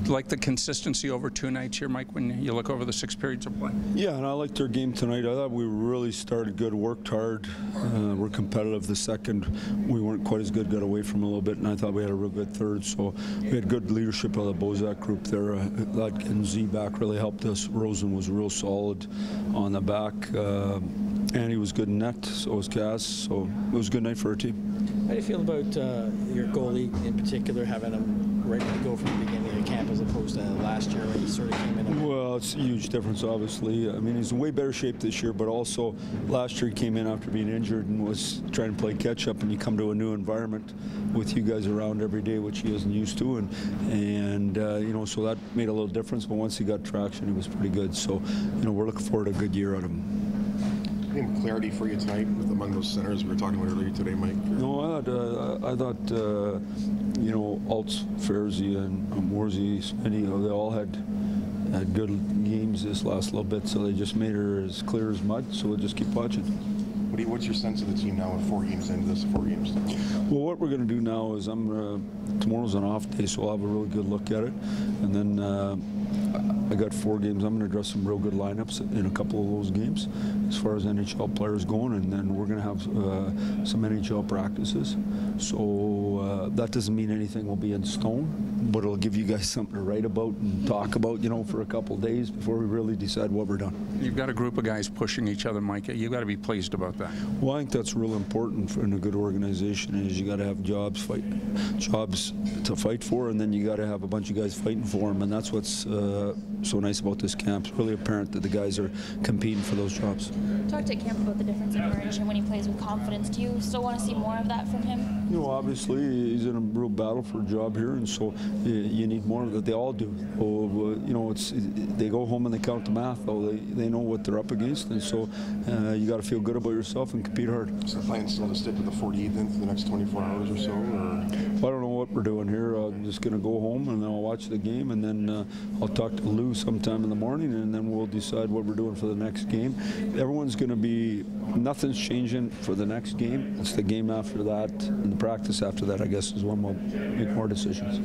like the consistency over 2 nights here, Mike, when you look over the 6 periods of play? Yeah, and I liked our game tonight. I thought we really started good, worked hard. We're competitive. The second, we weren't quite as good, got away from a little bit, and I thought we had a real good third. So we had good leadership of the Bozak group there. That getting Z back really helped us. Rosen was real solid on the back. And he was good in net, so was Cass. So it was a good night for our team. How do you feel about your goalie in particular, having him ready to go from the beginning of camp as opposed to last year when he sort of came in? Well, it's a huge difference, obviously. I mean, he's in way better shape this year, but also last year he came in after being injured and was trying to play catch-up, and you come to a new environment with you guys around every day, which he isn't used to, and you know, so that made a little difference, but once he got traction, he was pretty good. So, you know, we're looking forward to a good year out of him. Any clarity for you tonight with among those centers we were talking about earlier today, Mike? No, I thought you know, Altz, Fairzy, and Morsey, Smitty, they all had good games this last little bit, so they just made her as clear as mud. So we'll just keep watching. What's your sense of the team now with 4 games into this 4 games? Well, what we're going to do now is tomorrow's an off day, so I'll have a really good look at it, and then I got 4 games. I'm going to draw some real good lineups in a couple of those games as far as NHL players going, and then we're going to have some NHL practices. So that doesn't mean anything will be in stone, but it'll give you guys something to write about and talk about, you know, for a couple of days before we really decide what we're done. You've got a group of guys pushing each other, Mike. You've got to be pleased about that. Well, I think that's real important in a good organization. Is you got to have jobs to fight for, and then you got to have a bunch of guys fighting for them, and that's what's so nice about this camp. It's really apparent that the guys are competing for those jobs. Talked at camp about the difference in Maurice when he plays with confidence. Do you still want to see more of that from him? You know, obviously he's in a real battle for a job here, and so you need more of that. They all do. So, you know, they go home and they count the math, though. They know what they're up against, and so you got to feel good about yourself and compete hard. Is the plan still to stick with the 48 then for the next 24 hours or so? Or? Well, I don't know what we're doing here. I'm just going to go home and then I'll watch the game, and then I'll talk to Lou sometime in the morning, and then we'll decide what we're doing for the next game. Everyone's going to be, nothing's changing for the next game. It's the game after that, and the practice after that, I guess, is when we'll make more decisions.